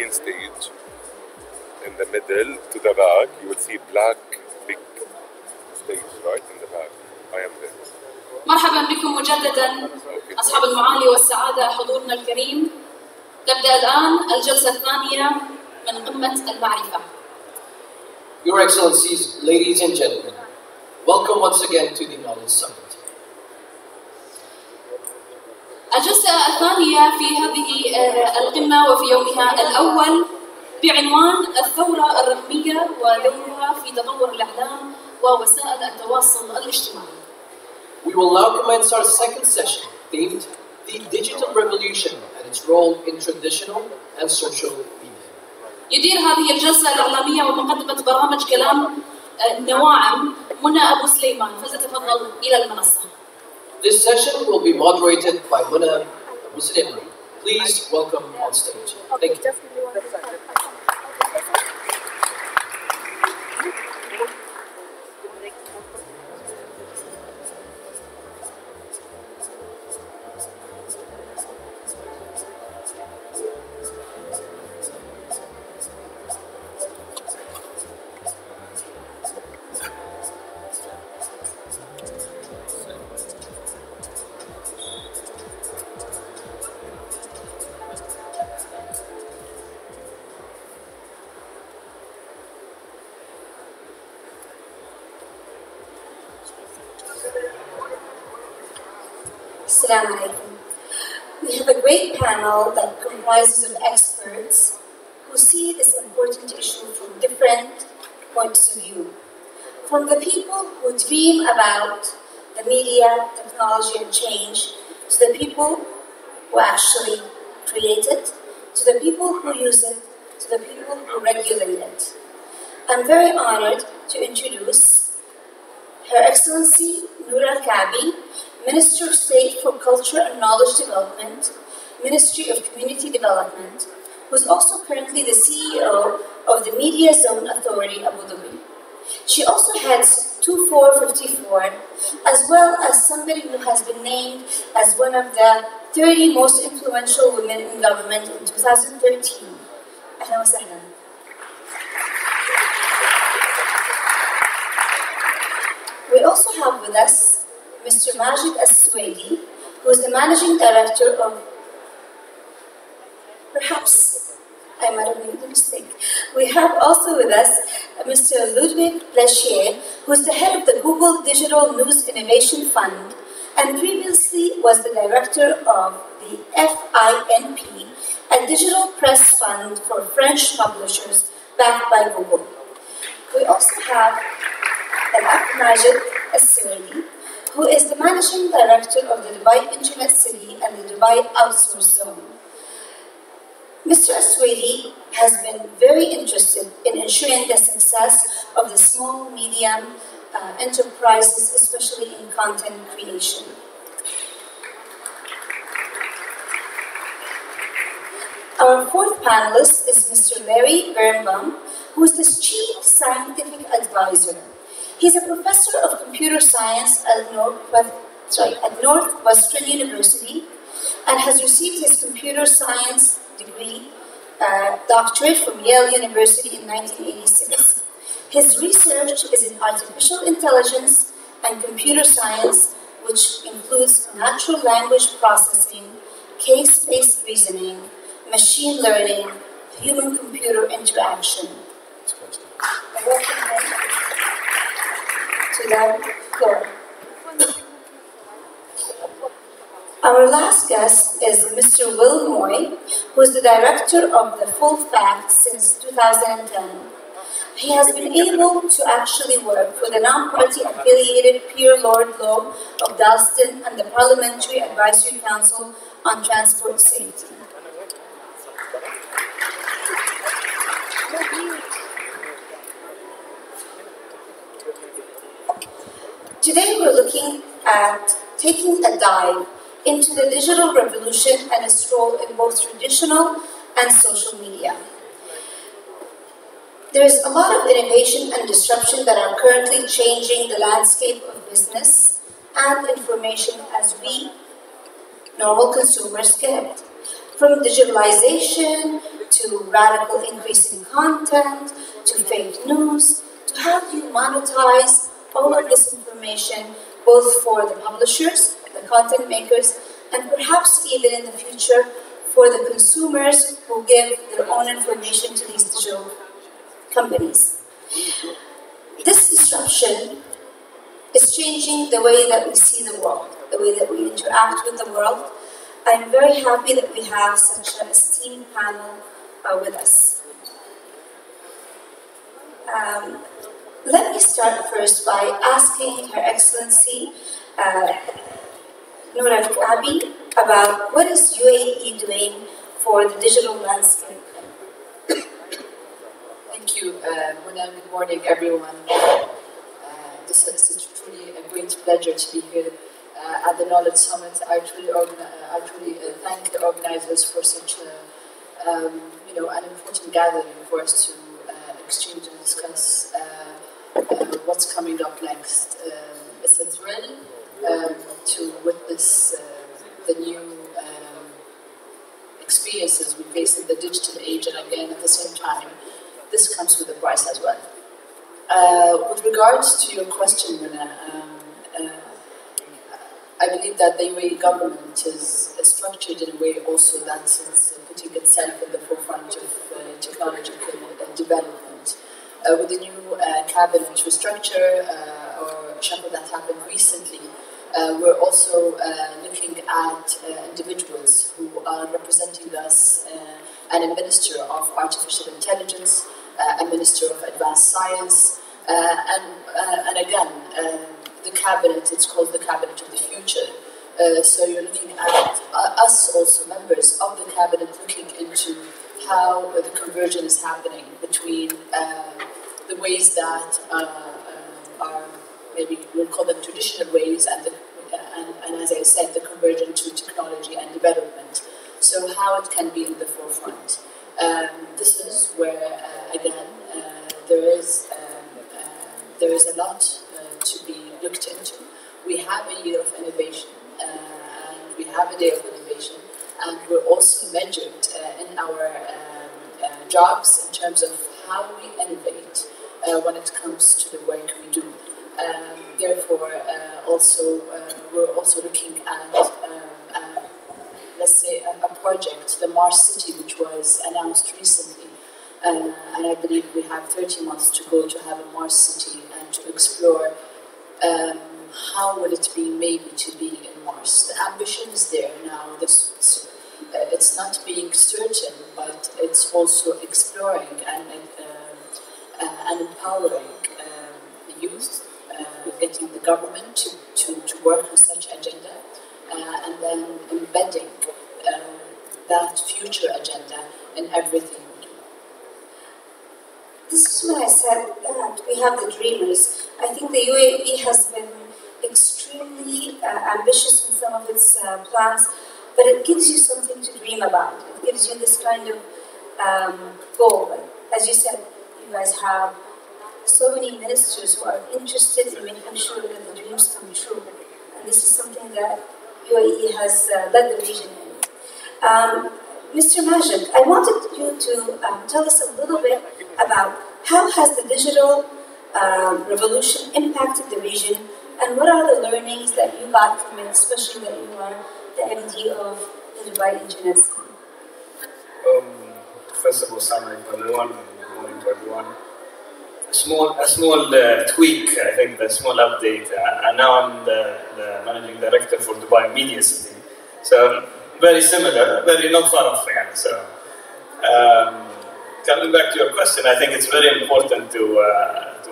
green stage. In the middle, to the back, you will see black big stage, right, in the back. I am there. مرحبا بكم مجددا أصحاب المعالي والسعادة، حضورنا الكريم. تبدأ الآن الجلسة الثانية من قمة المعرفة. Your Excellencies, ladies and gentlemen, welcome once again to the Knowledge Summit. الجلسة الثانية في هذه القمة وفي يومها الأول بعنوان الثورة الرقمية ودورها في تطور الإعلام ووسائل التواصل الاجتماعي. We will now commence our second session themed The Digital Revolution and its role in traditional and social media. يدير هذه الجلسة الإعلامية ومقدمة برامج كلام نواعم منى أبو سليمان، فلتتفضل إلى المنصة. This session will be moderated by Munna Abu Sulaiman. Please welcome on stage. Thank you. Assalamu alaikum. We have a great panel that comprises of experts who see this important issue from different points of view. From the people who dream about the media, technology and change, to the people who actually create it, to the people who use it, to the people who regulate it. I'm very honored to introduce Her Excellency Noor Al-Kaabi, Minister of State for Culture and Knowledge Development, Ministry of Community Development, who is also currently the CEO of the Media Zone Authority, Abu Dhabi. She also heads 2454, as well as somebody who has been named as one of the 30 most influential women in government in 2013. Ahlan wa sahlan. We also have with us Mr. Majid Al-Suwaidi, who is the Managing Director of, perhaps I might have made a mistake. We have also with us Mr. Ludwig Plechier, who is the head of the Google Digital News Innovation Fund, and previously was the director of the FINP, a digital press fund for French publishers backed by Google. We also have Majid Al-Suwaidi, who is the Managing Director of the Dubai Internet City and the Dubai Outsource Zone. Mr. Al-Suwaidi has been very interested in ensuring the success of the small, medium enterprises, especially in content creation. Our fourth panelist is Mr. Larry Birnbaum, who is the Chief Scientific Advisor. He's a professor of computer science at Northwestern University and has received his computer science degree doctorate from Yale University in 1986. His research is in artificial intelligence and computer science, which includes natural language processing, case-based reasoning, machine learning, human-computer interaction. To the floor. Our last guest is Mr. Will Moy, who is the director of the Full Fact since 2010. He has been able to actually work for the non-party affiliated Pierre Lord Law of Dalston and the Parliamentary Advisory Council on Transport Safety. Today we're looking at taking a dive into the digital revolution and its role in both traditional and social media. There is a lot of innovation and disruption that are currently changing the landscape of business and information as we, normal consumers, get it. From digitalization to radical increase in content, to fake news, to how do you monetize all of this information, both for the publishers, the content makers, and perhaps even in the future for the consumers who give their own information to these digital companies. This disruption is changing the way that we see the world, the way that we interact with the world. I'm very happy that we have such an esteemed panel with us. Let me start first by asking Her Excellency Noor Al-Kaabi about what is UAE doing for the digital landscape. Thank you, Muna. Good morning, everyone. This is truly a great pleasure to be here at the Knowledge Summit. I truly thank the organizers for such an important gathering for us to exchange and discuss what's coming up next. It's a thrill to witness the new experiences we face in the digital age, and again, at the same time, this comes with a price as well. With regards to your question, Muna, I believe that the UAE government is structured in a way also that it's putting itself in the forefront of technological development. With the new cabinet restructure or shuffle that happened recently, we're also looking at individuals who are representing us, and a Minister of Artificial Intelligence, a Minister of Advanced Science, and again, the cabinet, it's called the Cabinet of the Future. So you're looking at us also, members of the cabinet, looking into how the conversion is happening between the ways that are, maybe we'll call them traditional ways, and as I said, the conversion to technology and development. So how it can be in the forefront. This is where, again, there is a lot to be looked into. We have a year of innovation, and we have a day of innovation, and we're also measured in our jobs in terms of how we innovate when it comes to the work we do. Therefore, we're also looking at, let's say, a project, the Mars City, which was announced recently. And I believe we have 30 months to go to have a Mars City and to explore how would it be maybe to be in Mars. The ambition is there now. It's not being certain, but it's also exploring and empowering the youth, getting the government to work on such agenda, and then embedding that future agenda in everything we do. This is when I said that we have the dreamers. I think the UAE has been extremely ambitious in some of its plans, but it gives you something to dream about. It gives you this kind of goal. As you said, you guys have so many ministers who are interested in making sure that the dreams come true. And this is something that UAE has led the region in. Mr. Majid, I wanted you to tell us a little bit about how has the digital revolution impacted the region, and what are the learnings that you got from it, especially that you are the MD of the Dubai Internet School? First of all, assalamu alaikum everyone, and good morning to everyone. A small tweak, I think, the small update. And now I'm the managing director for Dubai Media City. So very similar, very not far off. So coming back to your question, I think it's very important to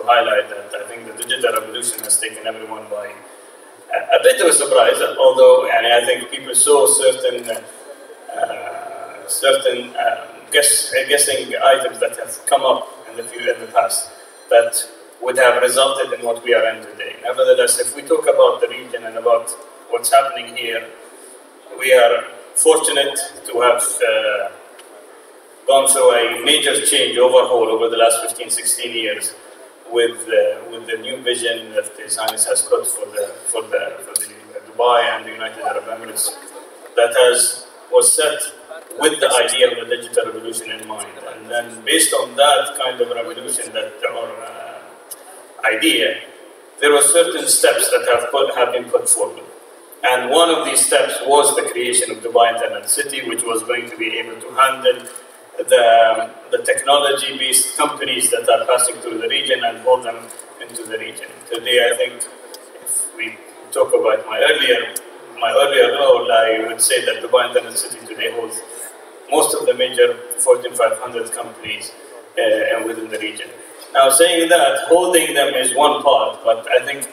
highlight that I think the digital revolution has taken everyone by a bit of a surprise. Although, and I think people saw certain guessing items that have come up in the past that would have resulted in what we are in today. Nevertheless, if we talk about the region and about what's happening here, we are fortunate to have gone through a major change, overhaul over the last 15, 16 years with the new vision that His Highness has put for the Dubai and the United Arab Emirates that was set with the idea of the digital revolution in mind. And then based on that kind of revolution or idea, there were certain steps that have been put forward. And one of these steps was the creation of Dubai Internet City, which was going to be able to handle the technology-based companies that are passing through the region and hold them into the region. Today, I think, if we talk about my earlier role, I would say that Dubai Internet City today holds most of the major Fortune 500 companies within the region. Now, saying that, holding them is one part, but I think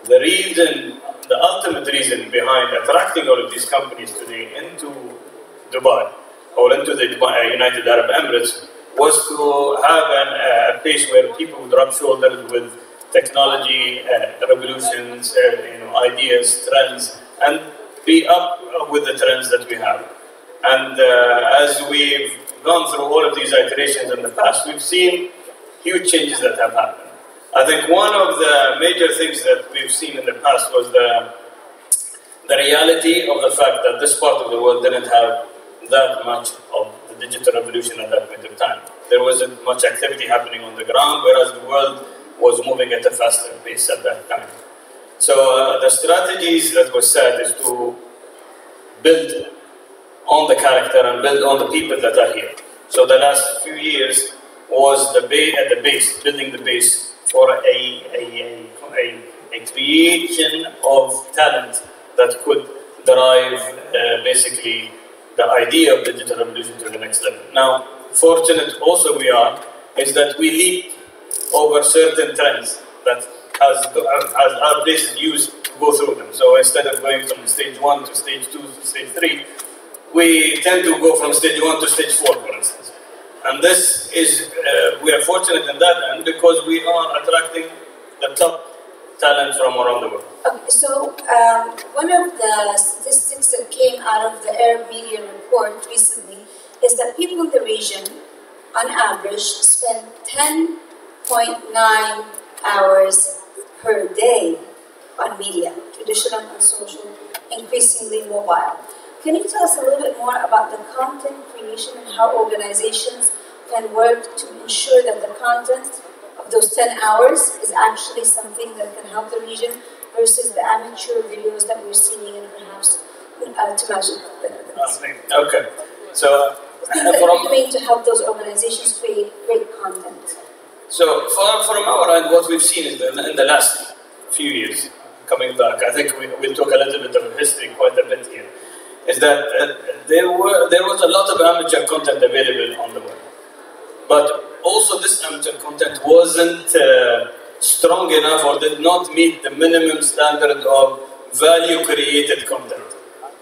the ultimate reason behind attracting all of these companies today into Dubai, or into the United Arab Emirates, was to have a place where people would rub shoulders with technology, revolutions, ideas, trends, and be up with the trends that we have. And as we've gone through all of these iterations in the past, we've seen huge changes that have happened. I think one of the major things that we've seen in the past was the reality of the fact that this part of the world didn't have that much of the digital revolution at that point in time. There wasn't much activity happening on the ground, whereas the world was moving at a faster pace at that time. So the strategies that were set is to build on the character and build on the people that are here. So the last few years was building the base for a creation of talent that could drive basically the idea of digital revolution to the next level. Now, fortunate also we are, is that we leap over certain trends that as our places used to go through them. So instead of going from stage 1 to stage 2 to stage 3, we tend to go from stage 1 to stage 4, for instance. And this is, we are fortunate in that end because we are attracting the top talent from around the world. Okay, so one of the statistics that came out of the Arab Media Report recently is that people in the region, on average, spend 10.9 hours per day on media, traditional and social, increasingly mobile. Can you tell us a little bit more about the content creation and how organizations can work to ensure that the content of those 10 hours is actually something that can help the region versus the amateur videos that we're seeing and perhaps to measure the Okay. So, things that you're doing to help those organizations create great content. So, from our end, what we've seen is that in the last few years, coming back, I think we'll talk a little bit of history quite a bit here, is that there was a lot of amateur content available on the web. But also this amateur content wasn't strong enough or did not meet the minimum standard of value-created content.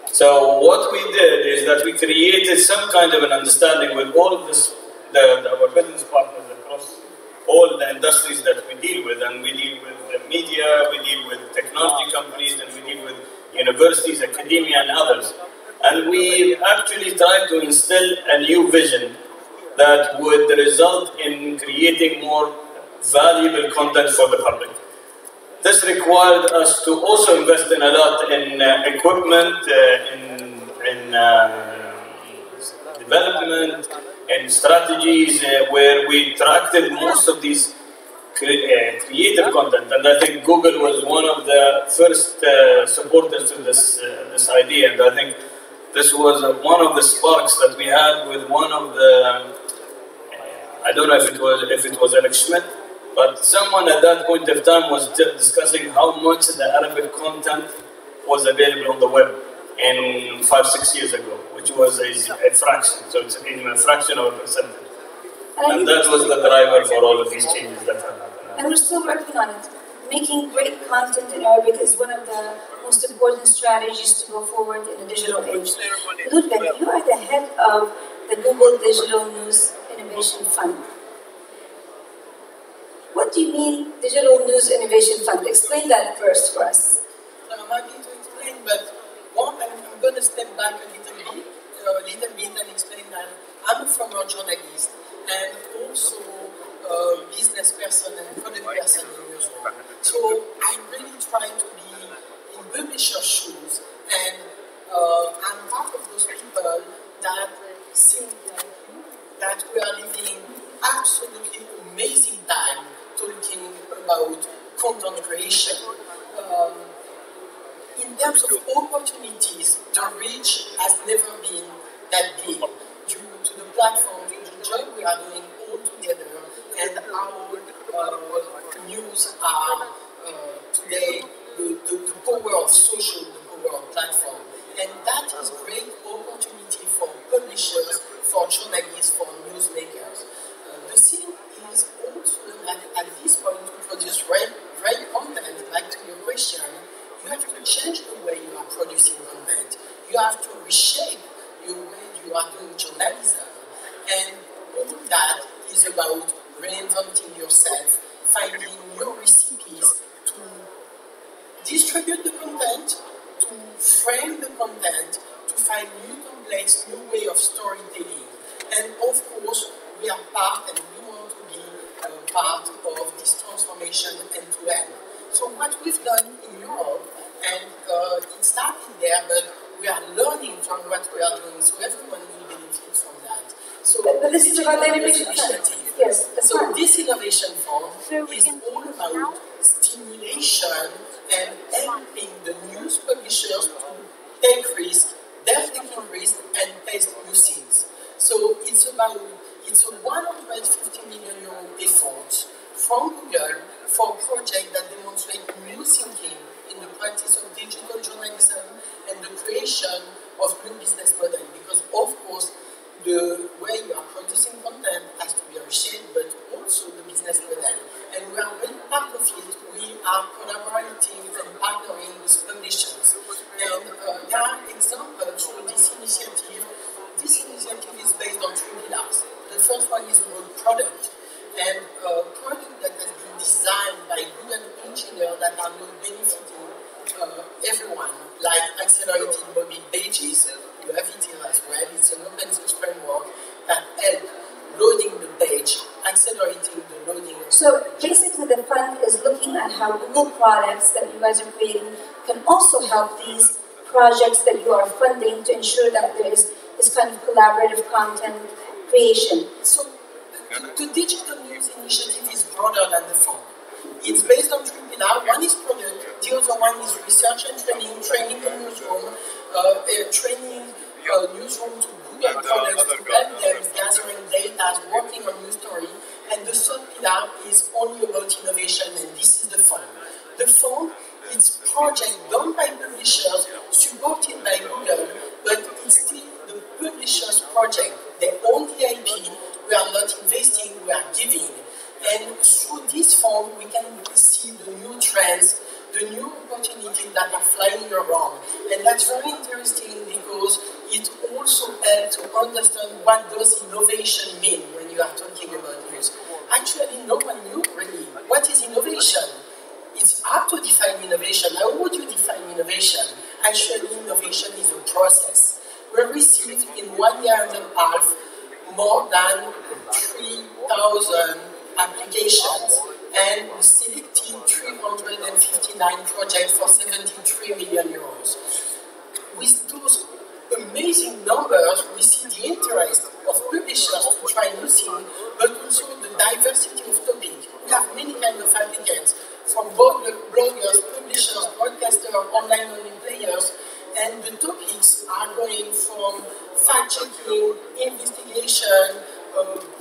So what we did is that we created some kind of an understanding with all of this, our business partners across all the industries that we deal with, and we deal with the media, we deal with technology companies, and we deal with universities, academia, and others. And we actually tried to instill a new vision that would result in creating more valuable content for the public. This required us to also invest in a lot in equipment, in development, in strategies where we tracked most of these creative content. And I think Google was one of the first supporters to this idea. And I think this was one of the sparks that we had with one of the, I don't know if it was Alex Schmidt, but someone at that point of time was discussing how much the Arabic content was available on the web in 5-6 years ago, which was a fraction. So it's even a fraction of a percentage. And that was the driver for all of these changes that have happened. And we're still working on it. Making great content in Arabic is one of the most important strategies to go forward in a digital age. Ludwig, you are the head of the Google Digital News Innovation Fund. What do you mean Digital News Innovation Fund? Explain that first for us. I'm happy to explain, but one, I'm going to step back a little bit and explain that I'm a former journalist and also a business person and product person in Israel. So I really try to be in publisher shoes, and I'm part of those people that think like you, that we are living absolutely amazing time talking about content creation. Um, in terms of opportunities, the reach has never been that big due to the platform, to the job we are doing all together, and how news are today the power of social, the power of platform. And that is great opportunity for publishers, for journalists, for newsmakers. The thing is also that at this point to produce great content, back to your question, you have to change the way you are producing content. You have to reshape your way you are doing journalism. And all that is about reinventing yourself, finding new recipes to distribute the content, to frame the content, to find new templates, new way of storytelling. And of course, we are part and we want to be part of this transformation end to end. So what we've done in Europe, and it started there, but we are learning from what we are doing, so everyone will benefit from that. So but this is about the innovation initiative. Yes, that's so right. this innovation fund is all about stimulation and helping the news publishers to take risk, they're taking risk and test new things. So it's a 150 million euro effort from Google for projects that demonstrate new thinking in the practice of digital journalism and the creation of new business models. Because of course, the way you are producing content has to be reshaped, but also the business model. And we are very part of it. We are collaborating and partnering with publishers. And there are examples for this initiative. This initiative is based on 3 pillars. The first one is the product. And product that has been designed by Google engineers that are now benefiting everyone, like accelerated mobile pages. You have it here as well. It's an open source framework that helps loading the page, accelerating the loading. So basically the fund is looking at how Google products that you guys are creating can also help these projects that you are funding to ensure that there is this kind of collaborative content creation. So the digital news initiative is broader than the fund. It's based on 3 pillars. One is product, the other one is research and training the newsroom, training newsroom to Google products, to help them gathering data, working on news story. And the third pillar is only about innovation, and this is the fund. The fund is project done by publishers, supported by Google, but it's still the publisher's project. They own the IP, we are not investing, we are giving. And through this fund, we can see the new trends, the new opportunities that are flying around. And that's very interesting because it also helps to understand what does innovation mean when you are talking about news. Actually, no one knew really what is innovation. It's hard to define innovation. How would you define innovation? Actually, innovation is a process. We received in 1 year and a half more than 3,000 applications, and we selected 359 projects for 73 million euros. With those amazing numbers, we see the interest of publishers to try new things, but also the diversity of topics. We have many kinds of applicants, from bloggers, publishers, broadcasters, online learning players, and the topics are going from fact-checking, investigation,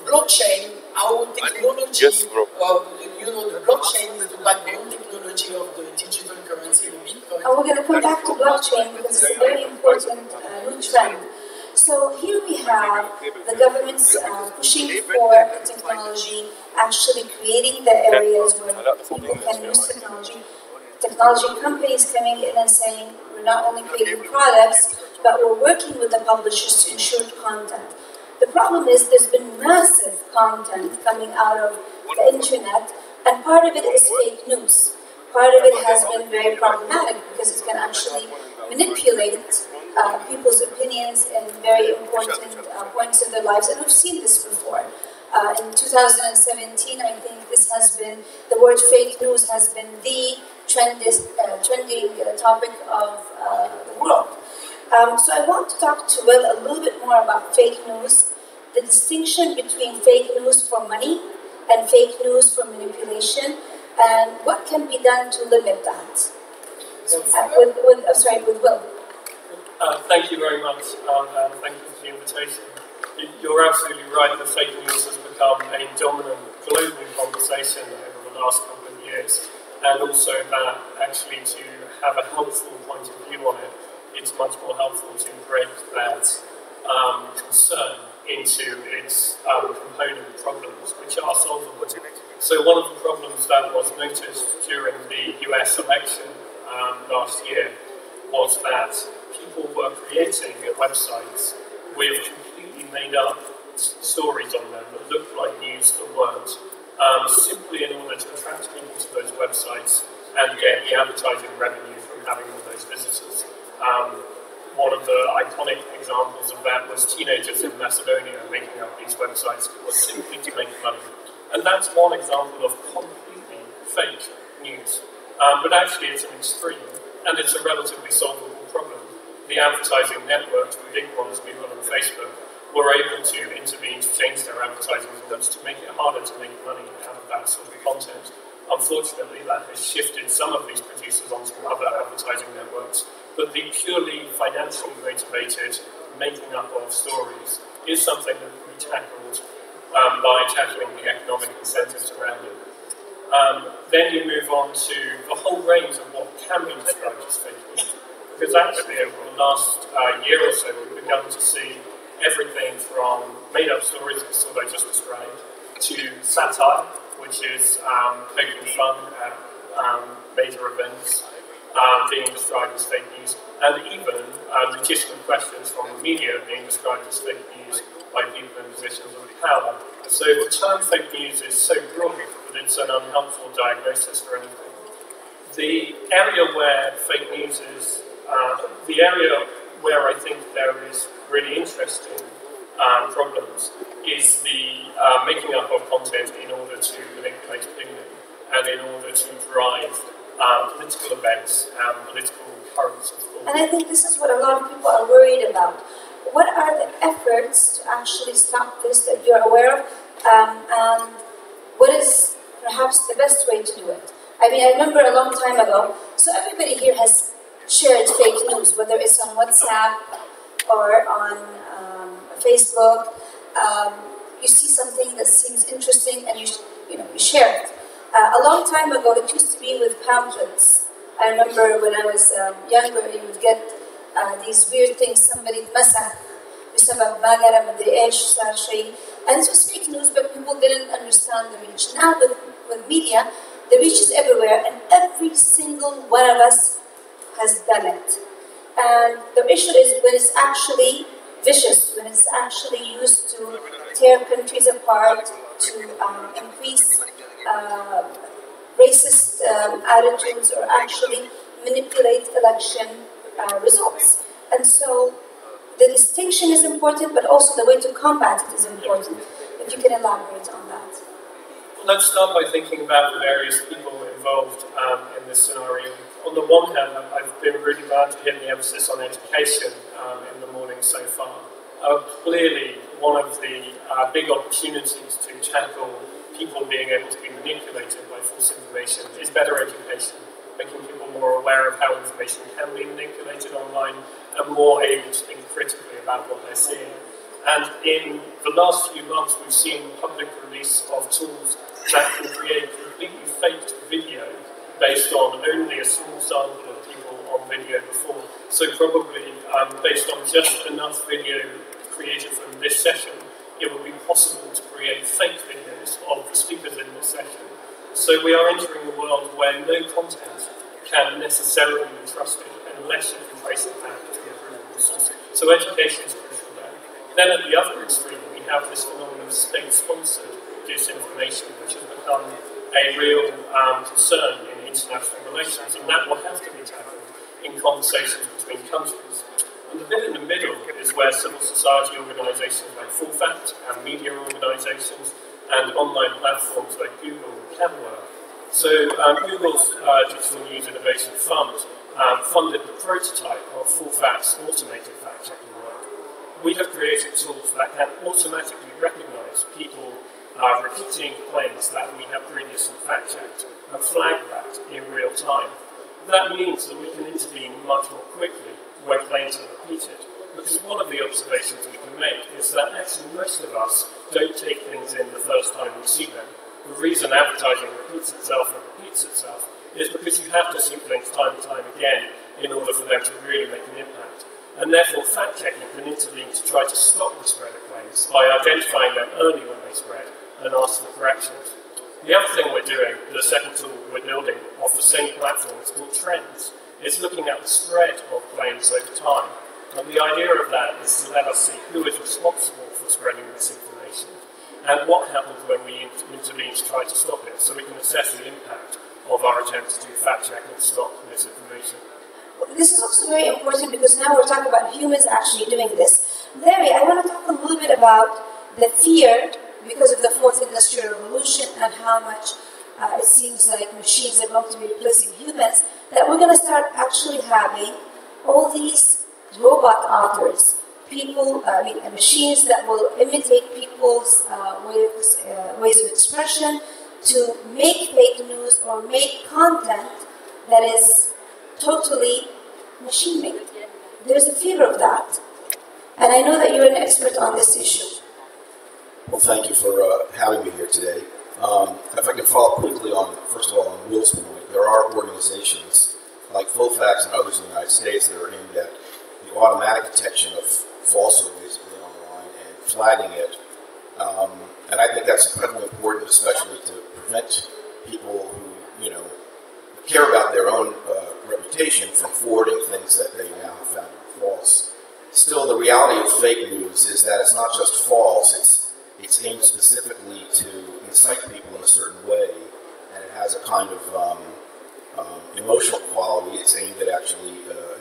blockchain, our technology, the blockchain is the backbone technology of the digital currency, the Bitcoin. And we're going to come back to blockchain because it's a very important new trend. So here we have the governments pushing for technology, actually creating the areas where people can use technology. Technology companies coming in and saying, we're not only creating products, but we're working with the publishers to ensure content. The problem is there's been massive content coming out of the internet, and part of it is fake news. Part of it has been very problematic because it can actually manipulate people's opinions in very important points of their lives, and we've seen this before. In 2017, I think this has been, the word fake news has been the trending topic of the world. So I want to talk to Will a little bit more about fake news, the distinction between fake news for money and fake news for manipulation, and what can be done to limit that. With Will. Thank you very much, and thank you for the invitation. You're absolutely right that fake news has become a dominant global conversation over the last couple of years, and also that actually to have a helpful point of view on it, it's much more helpful to break that concern into its component problems, which are solvable. So one of the problems that was noticed during the US election last year was that people were creating websites with completely made up stories on them that looked like news that weren't, simply in order to attract people to those websites and get the advertising revenue from having all those visitors. One of the iconic examples of that was teenagers in Macedonia making up these websites simply to make money. And that's one example of completely fake news. But actually it's an extreme, and it's a relatively solvable problem. The advertising networks, the big ones, Google and Facebook, were able to intervene to change their advertising methods to make it harder to make money out of that sort of content. Unfortunately, that has shifted some of these producers onto other advertising networks, but the purely financially motivated making up of stories is something that can be tackled by tackling the economic incentives around it. Then you move on to the whole range of what can be described as fake news. Because actually, over the last year or so, we've begun to see everything from made-up stories, as I just described, to satire, which is poking fun at major events, being described as fake news, and even legitimate questions from the media being described as fake news by people in positions of power. So the term fake news is so broad that it's an unhelpful diagnosis for anything. The area where fake news is, the area where I think there is really interesting problems is the making up of content in order to manipulate opinion and in order to drive political events and political currents. And I think this is what a lot of people are worried about. What are the efforts to actually stop this that you're aware of? And what is perhaps the best way to do it? I mean, I remember a long time ago, so everybody here has shared fake news, whether it's on WhatsApp or on Facebook. You see something that seems interesting and you share it. A long time ago, it used to be with pamphlets. I remember when I was younger, you would get these weird things, somebody مسح بسبب ما قرأ مدري إيش صار شيء, and it was fake news, but people didn't understand the reach. Now with media, the reach is everywhere, and every single one of us has done it. And the issue is when it's actually vicious, when it's actually used to tear countries apart, to increase racist attitudes, or actually manipulate election results. And so the distinction is important, but also the way to combat it is important. If you can elaborate on that. Let's start by thinking about the various people involved in this scenario. On the one hand, I've been really glad to hear the emphasis on education in the morning so far. Clearly, one of the big opportunities to tackle people being able to be manipulated by false information is better education, making people more aware of how information can be manipulated online and more able to think critically about what they're seeing. And in the last few months, we've seen public release of tools that can create completely faked video based on only a small sample of people on video before. So probably based on just enough video created from this session, it would be possible to create fake videos of the speakers in this session. So we are entering a world where no content can necessarily be trusted unless you can trace it back to a credible source. So education is crucial there. Then at the other extreme, we have this phenomenon of state-sponsored disinformation, which has become a real concern in international relations, and that will have to be tackled in conversations between countries. And the bit in the middle is where civil society organisations like Full Fact and media organisations and online platforms like Google can work. So Google's Digital News Innovation Fund funded the prototype of FullFact's automated fact-checking work. We have created tools that can automatically recognise people repeating claims that we have previously fact-checked and flag that in real time. That means that we can intervene much more quickly when claims are repeated, because one of the observations we can make is that actually most of us don't take things in the first time we see them. The reason advertising repeats itself is because you have to see things time and time again in order for them to really make an impact. And therefore, fact-checking can intervene to try to stop the spread of claims by identifying them early when they spread and ask for corrections. The other thing we're doing, the second tool we're building off the same platform, is called Trends. It's looking at the spread of claims over time. And the idea of that is to let us see who is responsible for spreading misinformation and what happens when we intervene to try to stop it, so we can assess the impact of our attempts to fact-check and stop misinformation. This is also very important because now we're talking about humans actually doing this. Larry, I want to talk a little bit about the fear because of the fourth industrial revolution and how much it seems like machines are going to be replacing humans, that we're going to start actually having all these robot authors, machines that will imitate people's ways of expression to make fake news or make content that is totally machine-made. There's a fear of that. And I know that you're an expert on this issue. Well, thank you for having me here today. If I can follow up quickly on, first of all, on Will's point, there are organizations like FullFacts and others in the United States that are aimed at the automatic detection of falsehood basically online and flagging it. And I think that's incredibly important, especially to prevent people who, care about their own reputation from forwarding things that they now have found false. Still, the reality of fake news is that it's not just false, it's aimed specifically to incite people in a certain way, and it has a kind of emotional quality. It's aimed at actually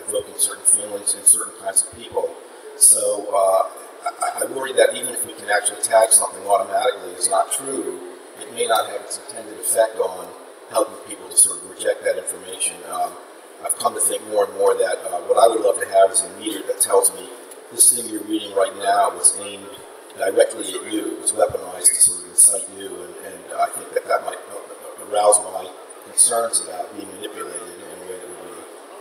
evoking certain feelings in certain kinds of people. So I worry that even if we can actually tag something automatically as not true, it may not have its intended effect on helping people to sort of reject that information. I've come to think more and more that what I would love to have is a meter that tells me this thing you're reading right now was aimed directly at you, it was weaponized to sort of incite you, and I think that might arouse my concerns about being manipulated in a way that would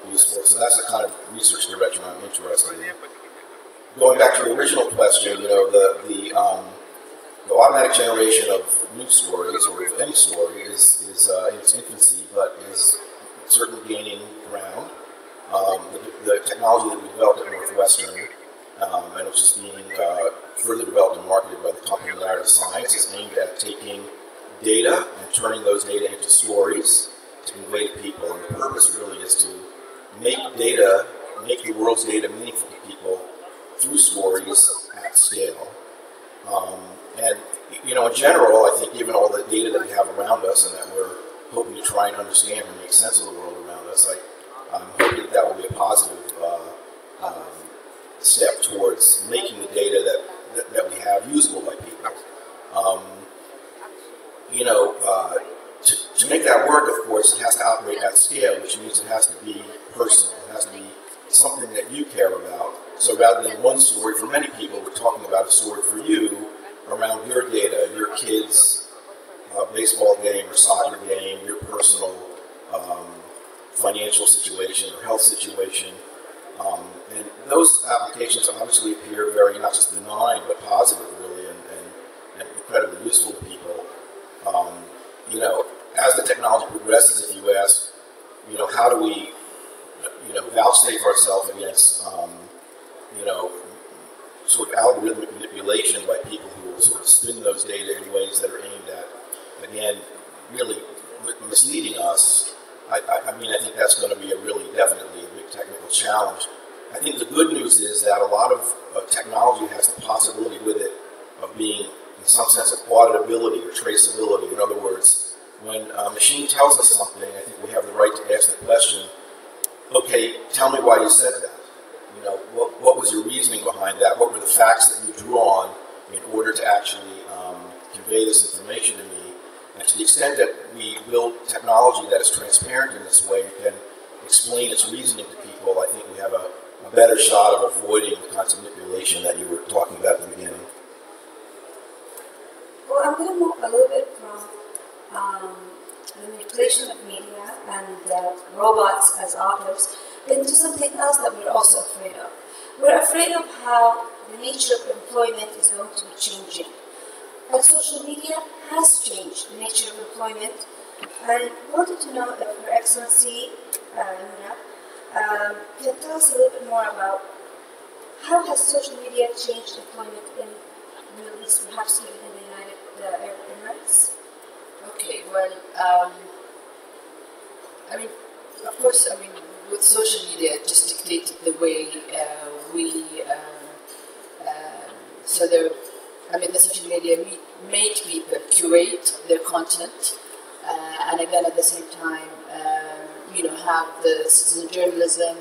be useful. So that's the kind of research direction I'm interested in. Going back to the original question, the automatic generation of news stories, or of any story, is in its infancy, but is certainly gaining ground. The technology that we developed at Northwestern, and which is being further developed and marketed by the company Narrative Science, is aimed at taking data and turning those data into stories to convey to people. And the purpose really is to make the world's data meaningful to people through stories at scale. And in general, I think given all the data that we have around us and that we're hoping to try and understand and make sense of the world around us, I'm hoping that will be a positive step towards making the data that we have usable by people. To make that work, of course, it has to operate at scale, which means it has to be personal. It has to be something that you care about. So rather than one story, for many people, we're talking about a story for you around your data, your kids' baseball game or soccer game, your personal financial situation or health situation. And those applications obviously appear very, not just benign, but positive, really, and incredibly useful to people. As the technology progresses, if you ask, how do we, vouchsafe ourselves against, sort of algorithmic manipulation by people who will sort of spin those data in ways that are aimed at, again, really misleading us. I think that's going to be definitely a big technical challenge. I think the good news is that a lot of technology has the possibility with it of being, in some sense, of auditability or traceability. In other words, when a machine tells us something, I think we have the right to ask the question, okay, tell me why you said that. What was your reasoning behind that? What were the facts that you drew on in order to actually convey this information to me? And to the extent that we build technology that is transparent in this way and can explain its reasoning to people, I think we have a better shot of avoiding the kinds of manipulation that you were talking about at the beginning. Well, I'm going to move a little bit from the manipulation of media and robots as authors into something else that we're also afraid of. We're afraid of how the nature of employment is going to be changing. But social media has changed the nature of employment. I wanted to know if Your Excellency, Luna, can tell us a little bit more about how has social media changed employment in the Middle East, perhaps even in the United Arab Emirates? Okay, well, I mean, of course, I mean, with social media, it just dictated the way so there, I mean, the social media make people curate their content, and again, at the same time, have the citizen journalism,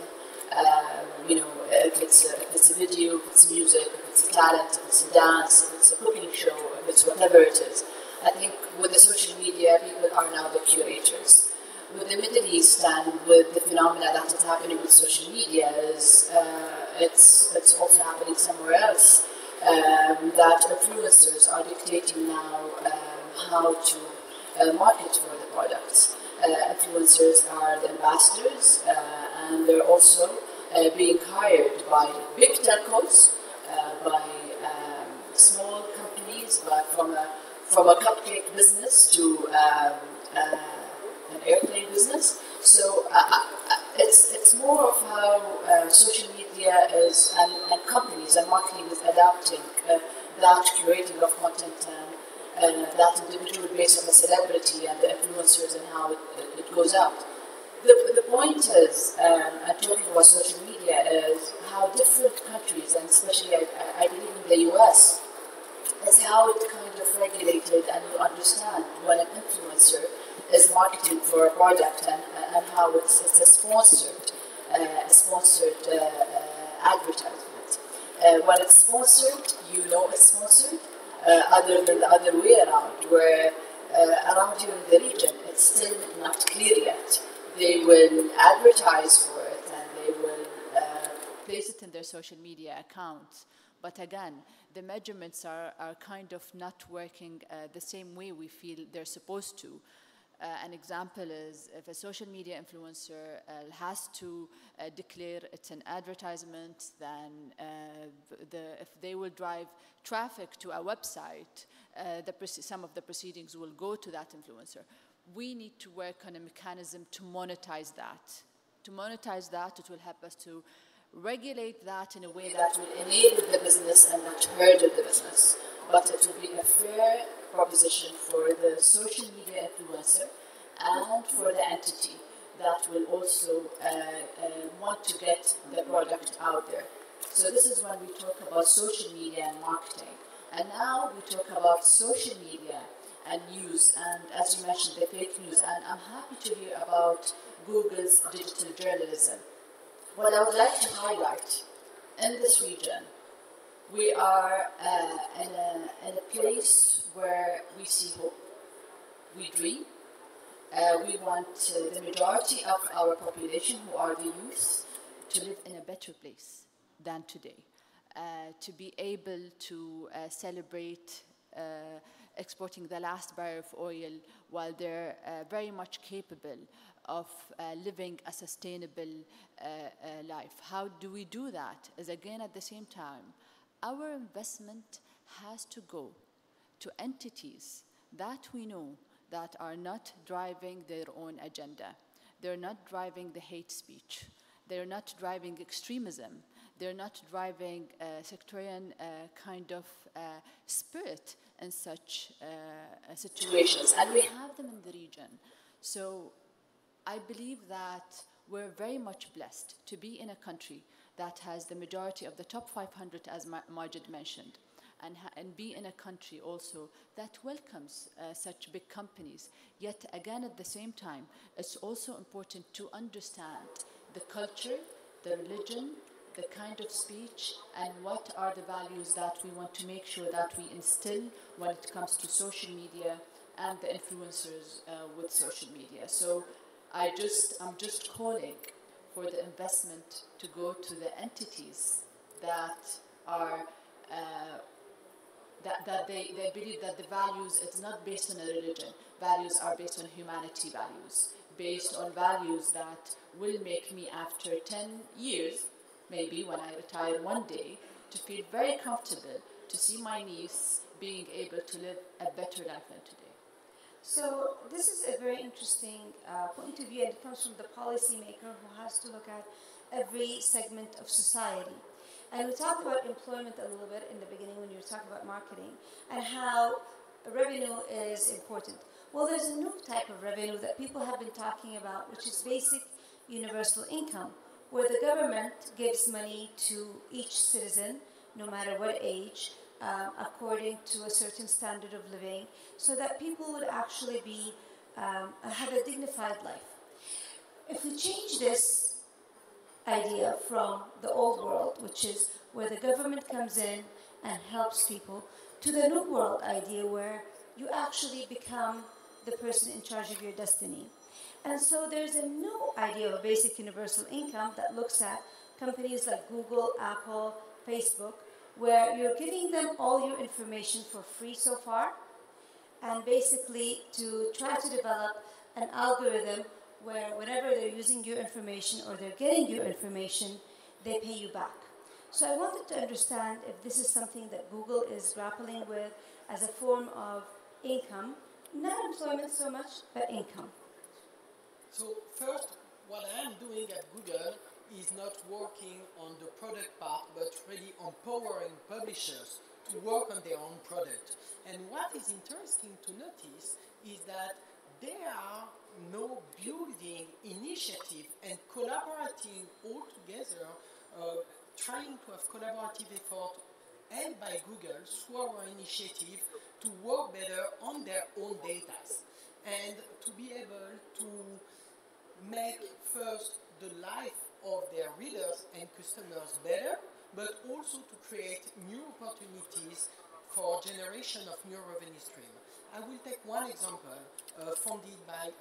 if it's a video, if it's music, if it's a talent, if it's a dance, if it's a cooking show, if it's whatever it is. I think with the social media, people are now the curators. With the Middle East and with the phenomena that is happening with social media is it's also happening somewhere else. That influencers are dictating now how to market for the products. Influencers are the ambassadors, and they're also being hired by big telcos, by small companies, but from a cupcake business to an airplane business. So it's more of how social media is and companies and marketing is adapting that curating of content and that individual based on the celebrity and the influencers and how it goes out. The point is, and talking about social media, is how different countries, and especially I believe in the US, is how it kind of regulated, and you understand when an influencer is marketing for a product and how it's a sponsored advertisement. When it's sponsored, you know it's sponsored, other than the other way around, where around here in the region, it's still not clear yet. They will advertise for it and they will place it in their social media accounts. But again, the measurements are kind of not working the same way we feel they're supposed to. An example is if a social media influencer has to declare it's an advertisement, then if they will drive traffic to a website, some of the proceedings will go to that influencer. We need to work on a mechanism to monetize that. To monetize that, it will help us to regulate that in a way that will enable the business and not hurt the business. But it will be a fair proposition for the social media influencer and for the entity that will also want to get the product out there. So this is when we talk about social media and marketing. And now we talk about social media and news, and as you mentioned, the fake news. And I'm happy to hear about Google's digital journalism. What I would like to highlight in this region, we are in a place where we see hope, we dream. We want the majority of our population, who are the youth, to live in a better place than today, to be able to celebrate exporting the last barrel of oil while they're very much capable of living a sustainable life. How do we do that? Is again, at the same time, our investment has to go to entities that we know that are not driving their own agenda. They're not driving the hate speech. They're not driving extremism. They're not driving sectarian kind of spirit in such situations. And we have them in the region. So I believe that we're very much blessed to be in a country that has the majority of the top 500, as Majid mentioned, and be in a country also that welcomes such big companies. Yet again, at the same time, it's also important to understand the culture, the religion, the kind of speech, and what are the values that we want to make sure that we instill when it comes to social media and the influencers with social media. So I'm just calling for the investment to go to the entities that are that they believe that the values, it's not based on a religion. Values are based on humanity values, based on values that will make me after 10 years, maybe when I retire one day, to feel very comfortable to see my niece being able to live a better life than today. So this is a very interesting point of view, and it comes from the policymaker who has to look at every segment of society. And we talked about employment a little bit in the beginning when you were talking about marketing and how revenue is important. Well, there's a new type of revenue that people have been talking about, which is basic universal income, where the government gives money to each citizen, no matter what age, according to a certain standard of living, so that people would actually be have a dignified life. If we change this idea from the old world, which is where the government comes in and helps people, to the new world idea where you actually become the person in charge of your destiny. And so there's a new idea of basic universal income that looks at companies like Google, Apple, Facebook, where you're giving them all your information for free so far, and basically to try to develop an algorithm where whenever they're using your information or they're getting your information, they pay you back. So I wanted to understand if this is something that Google is grappling with as a form of income, not employment so much, but income. So first, what I'm doing at Google is not working on the product part, but really empowering publishers to work on their own product. And what is interesting to notice is that there are no building initiative and collaborating all together, trying to have collaborative effort and by Google through our initiative to work better on their own data and to be able to make first the life of their readers and customers better, but also to create new opportunities for generation of new revenue stream. I will take one example funded by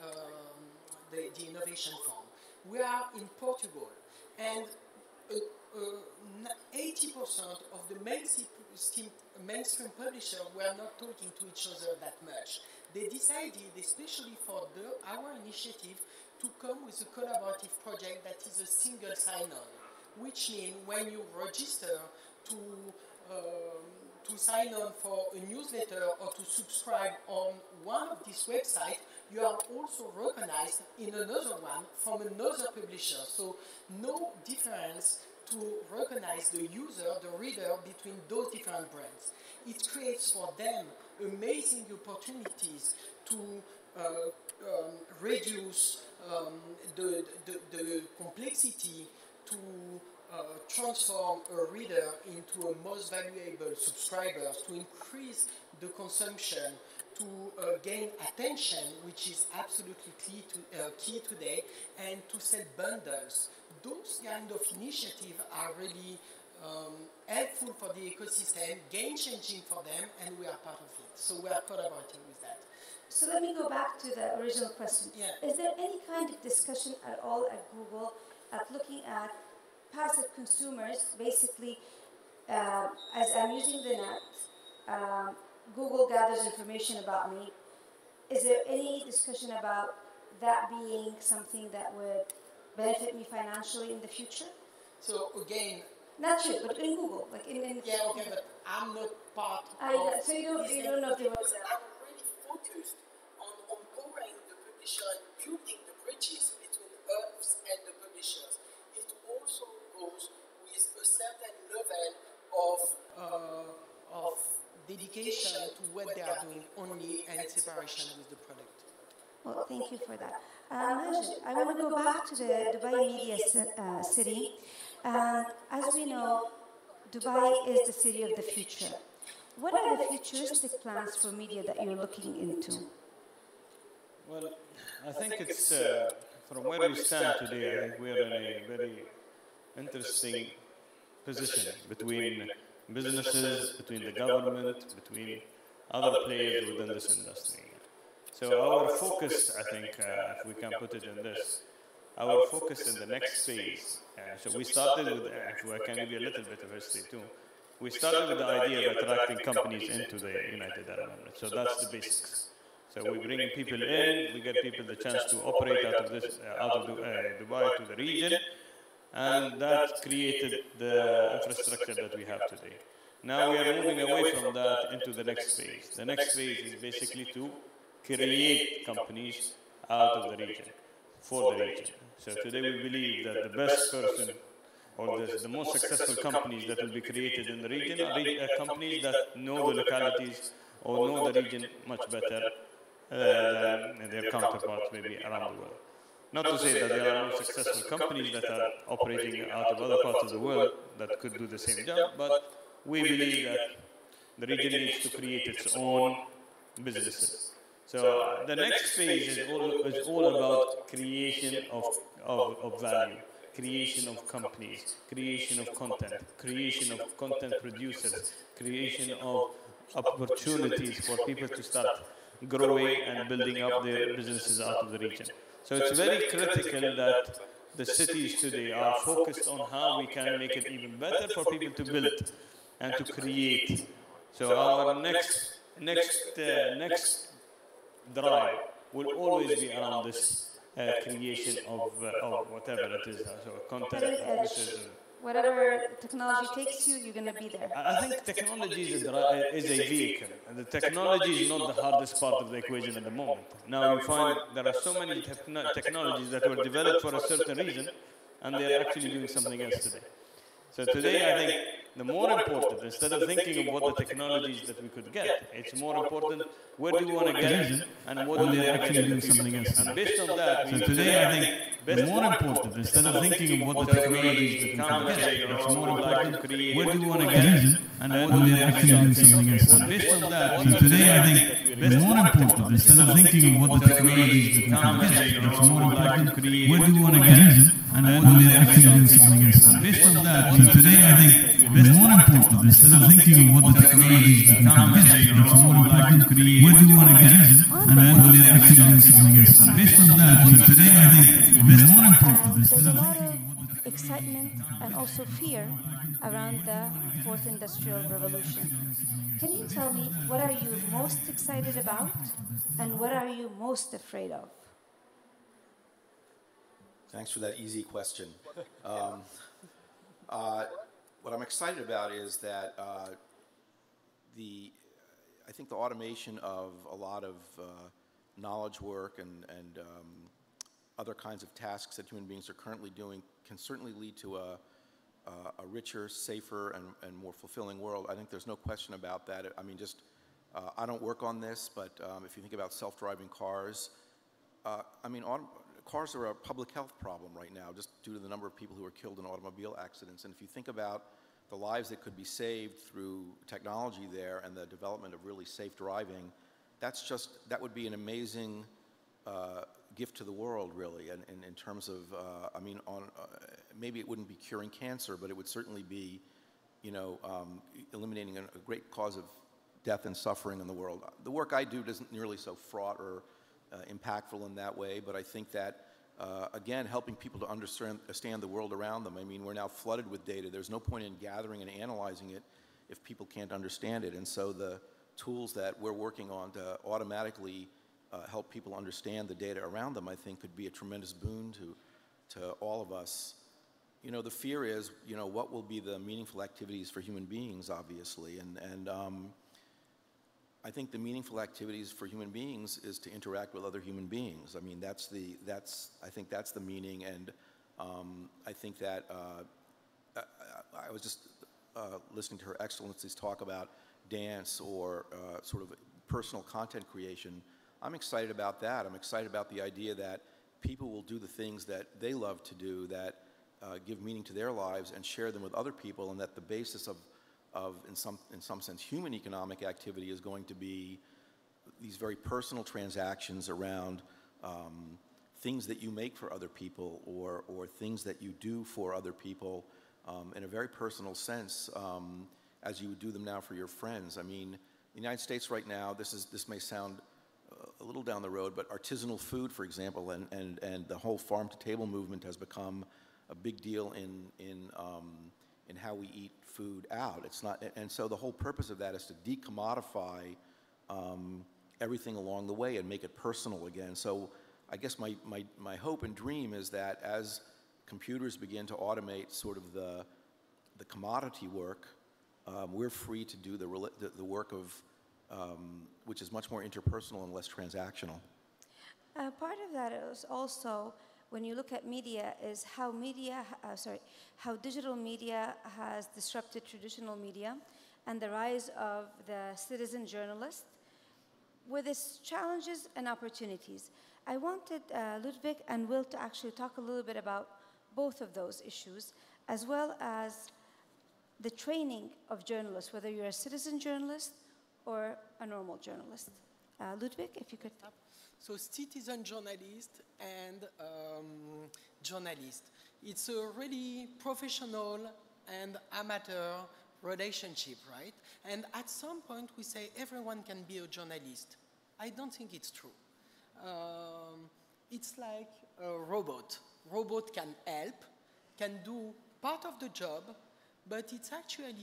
the Innovation Fund. We are in Portugal, and 80% of the mainstream publishers were not talking to each other that much. They decided, especially for our initiative, to come with a collaborative project that is a single sign-on, which means when you register to sign on for a newsletter or to subscribe on one of these websites, you are also recognized in another one from another publisher. So no difference to recognize the user, the reader, between those different brands. It creates for them amazing opportunities to reduce the complexity, to transform a reader into a most valuable subscriber, to increase the consumption, to gain attention, which is absolutely key today, and to sell bundles. Those kind of initiatives are really helpful for the ecosystem, game-changing for them, and we are part of it. So we are collaborating with that. So let me go back to the original question. Yeah. Is there any kind of discussion at all at Google at looking at passive consumers? Basically, as I'm using the net, Google gathers information about me. Is there any discussion about that being something that would benefit me financially in the future? So again, not you, but in Google, like in yeah, okay, but I'm not part of. So you don't know if there was. I'm really focused on empowering the publisher and building the bridges between us and the publishers. It also goes with a certain level of dedication to what they are doing only and separation with the product. Well, thank you for that. Majid, I want to go back to the Dubai Media City. As we know, Dubai is the city of the future. What are the futuristic plans for media that you're looking into? Well, I think it's, from where we stand today, I think we're in a very interesting position between businesses, between the government, between other players within this industry. So our focus, I think, if we can put it in this, our focus in the next phase. So we started with, actually, I can give you a little bit of history too. We started with the idea of attracting companies into the United Arab Emirates. So that's the basics. So we're bringing people in, we get people the chance to operate out of this, Dubai to the region, and that created the infrastructure that we have today. Now we are moving away from that into the next phase. The next phase is basically to create companies out of the region, for the region. So today we believe that the best person or the most successful companies that will be created in the region are companies that know the localities or know the region much better than their counterparts maybe around the world. Not to say that there are no successful companies that are operating out of other parts of the world that could do the same job, but we believe that the region needs to create its own businesses. So the next phase is all about creation of value, creation of companies, creation of content producers, creation of opportunities for people to start growing and building up their businesses out of the region. So it's very critical that the cities today are focused on how we can make it even better for people to build and to create. So our next drive will always be around this creation of whatever it is, so content services. Whatever technology takes you, you're going to be there. I think technology is a vehicle. And the technology is not the hardest part of the equation at the moment. Now you find there are so many technologies that were developed for a certain reason, and they're actually doing something else today. So today, I think the more important, instead of thinking of what the technologies that we could get, it's more important where do we want to get and what do they actually do something else. And based on that, so today I think the more important, instead of thinking of what the technologies that we can get, it's more important where do we want to get and what do they actually do something else. And based on that, so today I think the more important, instead of thinking of what the technologies that we can get, it's more important where do we want to get and what do they actually do something else. And based on that, so today I think the more important, instead of thinking of what the technologies that we can get, it's more important where do you want to get and what do they actually do something else. And based on that, so today I think the more important, instead of thinking of what the excitement and also fear around the fourth industrial revolution. Can you tell me what are you most excited about and what are you most afraid of? Thanks for that easy question. What I'm excited about is that I think the automation of a lot of knowledge work and other kinds of tasks that human beings are currently doing can certainly lead to a richer, safer, and more fulfilling world. I think there's no question about that. I mean, I don't work on this, but if you think about self-driving cars, I mean, cars are a public health problem right now, just due to the number of people who are killed in automobile accidents. And if you think about the lives that could be saved through technology there and the development of really safe driving, that would be an amazing gift to the world, really. And in terms of, I mean, maybe it wouldn't be curing cancer, but it would certainly be, eliminating a great cause of death and suffering in the world. The work I do isn't nearly so fraught or impactful in that way, but I think that, again, helping people to understand the world around them. I mean, we're now flooded with data. There's no point in gathering and analyzing it if people can't understand it. And so the tools that we're working on to automatically help people understand the data around them, I think, could be a tremendous boon to all of us. The fear is, what will be the meaningful activities for human beings, obviously, and I think the meaningful activities for human beings is to interact with other human beings. I mean, I think that's the meaning, and I think that I was just listening to Her Excellency's talk about dance or sort of personal content creation. I'm excited about that. I'm excited about the idea that people will do the things that they love to do, that give meaning to their lives, and share them with other people, and that the basis of in some sense, human economic activity is going to be these very personal transactions around things that you make for other people or things that you do for other people in a very personal sense, as you would do them now for your friends. I mean, the United States right now, this may sound a little down the road, but artisanal food, for example, and the whole farm-to-table movement has become a big deal in how we eat food out. It's not, and so the whole purpose of that is to decommodify everything along the way and make it personal again. So I guess my hope and dream is that as computers begin to automate sort of the commodity work, we're free to do the work of which is much more interpersonal and less transactional. Part of that is also, when you look at media, is how how digital media has disrupted traditional media, and the rise of the citizen journalist, with its challenges and opportunities. I wanted Ludwig and Will to actually talk a little bit about both of those issues, as well as the training of journalists, whether you're a citizen journalist or a normal journalist. Ludwig, if you could. So citizen journalist and journalist. It's a really professional and amateur relationship, right? And at some point we say everyone can be a journalist. I don't think it's true. It's like a robot. Robot can help, can do part of the job, but it's actually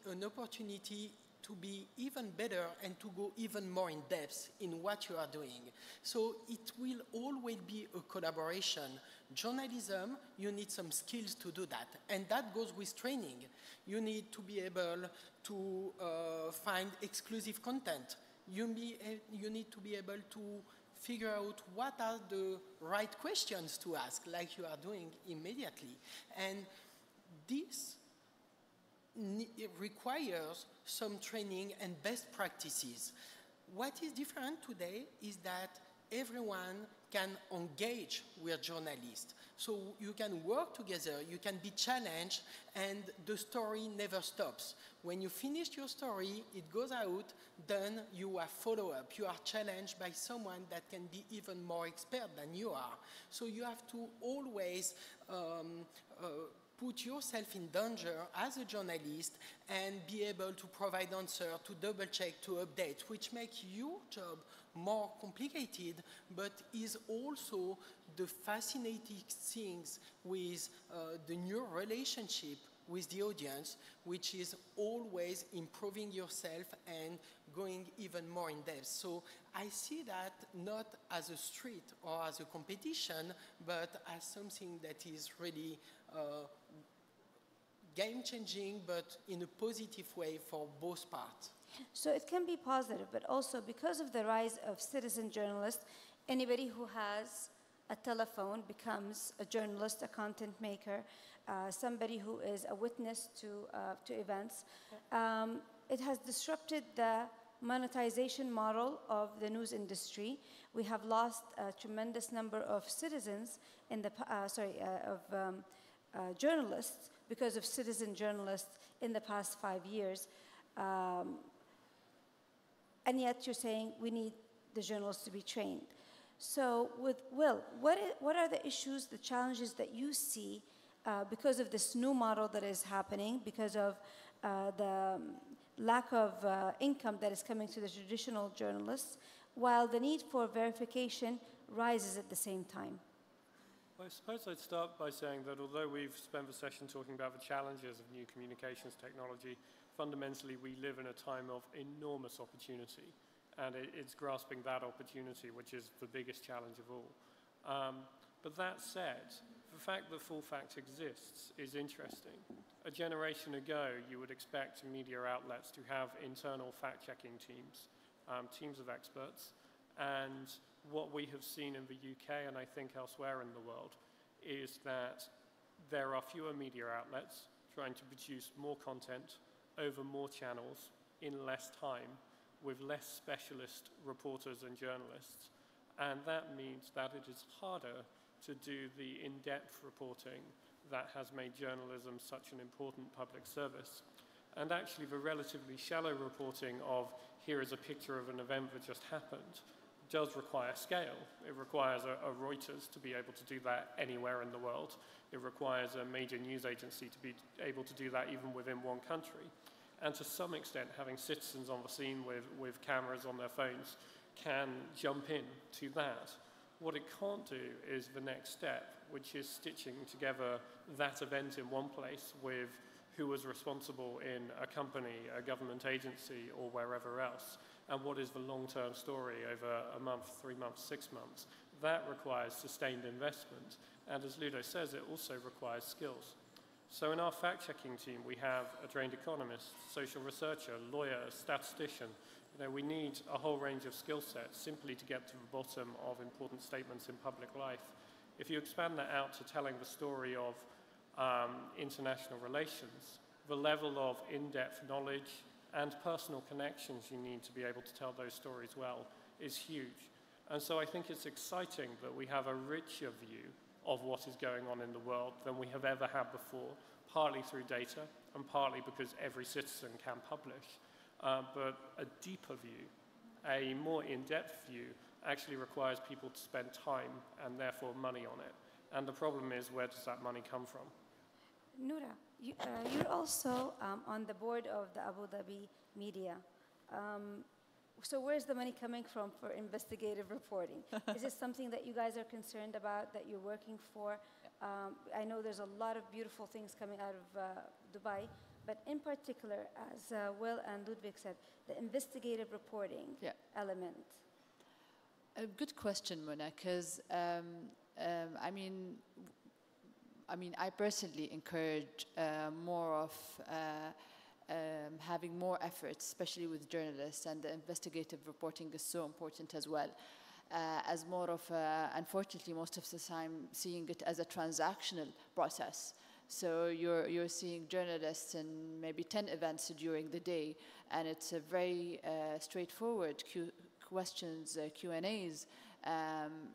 an opportunity to be even better and to go even more in depth in what you are doing. So it will always be a collaboration. Journalism, you need some skills to do that. And that goes with training. You need to be able to find exclusive content. You need to be able to figure out what are the right questions to ask, like you are doing immediately. And this it requires some training and best practices. What is different today is that everyone can engage with journalists. So you can work together, you can be challenged, and the story never stops. When you finish your story, it goes out, then you have follow-up. You are challenged by someone that can be even more expert than you are. So you have to always put yourself in danger as a journalist and be able to provide answer, to double check, to update, which makes your job more complicated, but is also the fascinating things with the new relationship with the audience, which is always improving yourself and going even more in depth. So I see that not as a street or as a competition, but as something that is really game-changing, but in a positive way for both parts. So it can be positive, but also because of the rise of citizen journalists, anybody who has a telephone becomes a journalist, a content maker, somebody who is a witness to events. It has disrupted the monetization model of the news industry. We have lost a tremendous number of citizens in the journalists because of citizen journalists in the past 5 years. And yet you're saying we need the journalists to be trained. So with Will, what are the issues, the challenges that you see because of this new model that is happening, because of the lack of income that is coming to the traditional journalists, while the need for verification rises at the same time? Well, I suppose I'd start by saying that although we've spent the session talking about the challenges of new communications technology, fundamentally we live in a time of enormous opportunity, and it's grasping that opportunity which is the biggest challenge of all. But that said, the fact that full fact exists is interesting. A generation ago, you would expect media outlets to have internal fact-checking teams, teams of experts, and what we have seen in the UK and I think elsewhere in the world is that there are fewer media outlets trying to produce more content over more channels in less time with less specialist reporters and journalists. And that means that it is harder to do the in-depth reporting that has made journalism such an important public service. And actually the relatively shallow reporting of here is a picture of an event that just happened does require scale. It requires a Reuters to be able to do that anywhere in the world. It requires a major news agency to be able to do that even within one country. and to some extent having citizens on the scene with cameras on their phones can jump in to that. What it can't do is the next step, which is stitching together that event in one place with who was responsible in a company, a government agency, or wherever else, and what is the long-term story over a month, 3 months, 6 months. That requires sustained investment, and as Ludo says, it also requires skills. So in our fact-checking team, we have a trained economist, social researcher, lawyer, statistician. You know, we need a whole range of skill sets simply to get to the bottom of important statements in public life. If you expand that out to telling the story of international relations, the level of in-depth knowledge and personal connections you need to be able to tell those stories well is huge. And so I think it's exciting that we have a richer view of what is going on in the world than we have ever had before, partly through data and partly because every citizen can publish. But a deeper view, a more in-depth view, actually requires people to spend time and therefore money on it. And the problem is, where does that money come from? Noura, you're also on the board of the Abu Dhabi media. So where's the money coming from for investigative reporting? Is this something that you guys are concerned about, that you're working for? I know there's a lot of beautiful things coming out of Dubai, but in particular, as Will and Ludwig said, the investigative reporting element. A good question, Mona, because I personally encourage more of having more efforts, especially with journalists, and the investigative reporting is so important as well. As more of, unfortunately, most of the time, seeing it as a transactional process. So you're seeing journalists in maybe 10 events during the day, and it's a very straightforward questions, Q&As.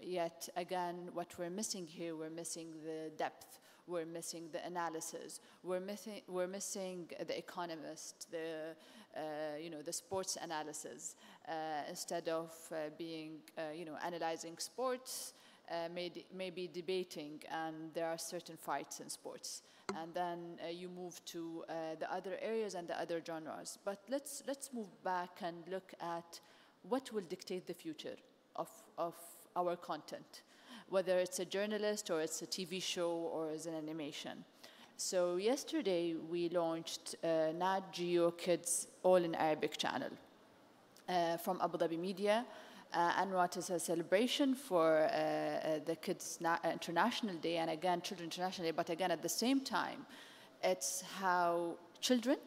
Yet again, what we're missing here, we're missing the depth. We're missing the analysis. We're missing the economist, the sports analysis. Instead of analyzing sports, maybe debating, and there are certain fights in sports. And then you move to the other areas and the other genres. But let's move back and look at what will dictate the future of our content, whether it's a journalist or it's a TV show or it's an animation. So yesterday we launched Nat Geo Kids All in Arabic channel from Abu Dhabi Media. And what is a celebration for the Kids International Day, and again Children International Day, but again at the same time, it's how children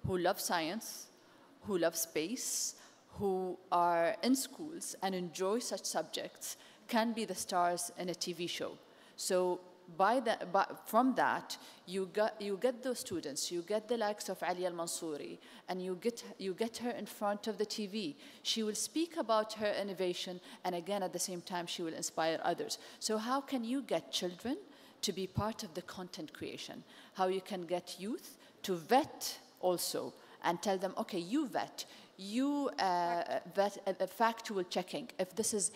who love science, who love space, who are in schools and enjoy such subjects can be the stars in a TV show. So from that, you get those students, you get the likes of Ali Al-Mansouri, and you get her in front of the TV. She will speak about her innovation, and again, at the same time, she will inspire others. So how can you get children to be part of the content creation? How you can get youth to vet also, and tell them, okay, you vet, you vet factual checking. If this is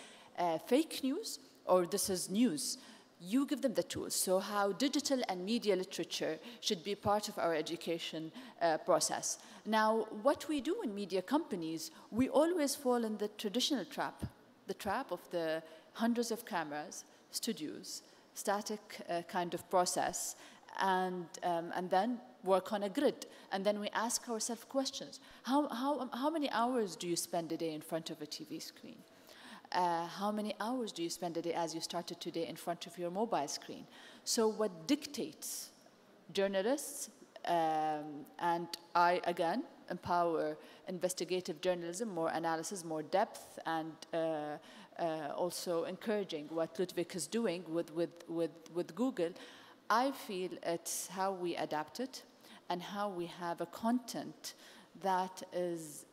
fake news or this is news, you give them the tools. So how digital and media literature should be part of our education process. Now, what we do in media companies, we always fall in the traditional trap, the trap of the hundreds of cameras, studios, static kind of process, and then work on a grid. And then we ask ourselves questions. How many hours do you spend a day in front of a TV screen? How many hours do you spend a day, as you started today, in front of your mobile screen? So what dictates journalists, and I, again, empower investigative journalism, more analysis, more depth, and also encouraging what Ludwig is doing with Google. I feel it's how we adapt it and how we have a content that has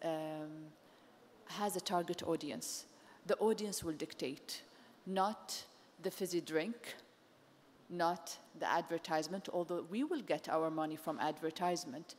a target audience. The audience will dictate, not the fizzy drink, not the advertisement, although we will get our money from advertisement.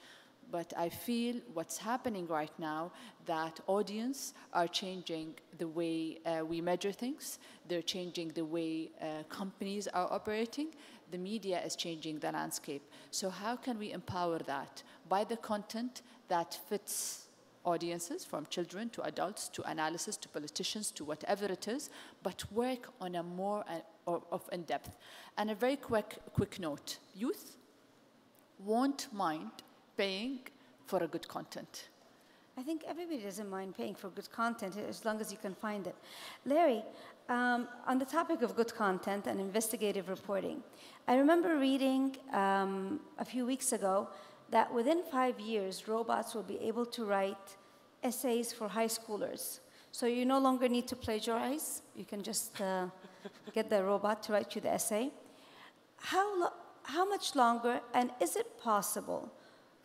But I feel what's happening right now, that audience are changing the way we measure things. They're changing the way companies are operating. The media is changing the landscape. So how can we empower that? By the content that fits audiences, from children to adults to analysis to politicians to whatever it is, but work on a more of in-depth. And a very quick note, youth won't mind paying for a good content. I think everybody doesn't mind paying for good content as long as you can find it. Larry, on the topic of good content and investigative reporting, I remember reading a few weeks ago that within 5 years, robots will be able to write essays for high schoolers. So you no longer need to plagiarize. You can just get the robot to write you the essay. How much longer, and is it possible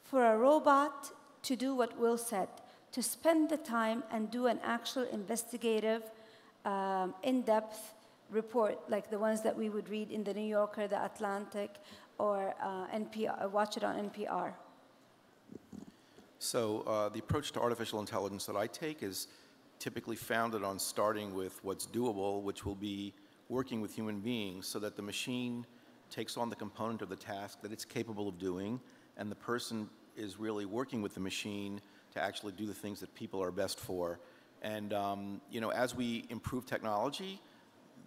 for a robot to do what Will said, to spend the time and do an actual investigative, in-depth report, like the ones that we would read in the New Yorker, the Atlantic, or NPR, watch it on NPR? So the approach to artificial intelligence that I take is typically founded on starting with what's doable, which will be working with human beings so that the machine takes on the component of the task that it's capable of doing, and the person is really working with the machine to actually do the things that people are best for. And you know, as we improve technology,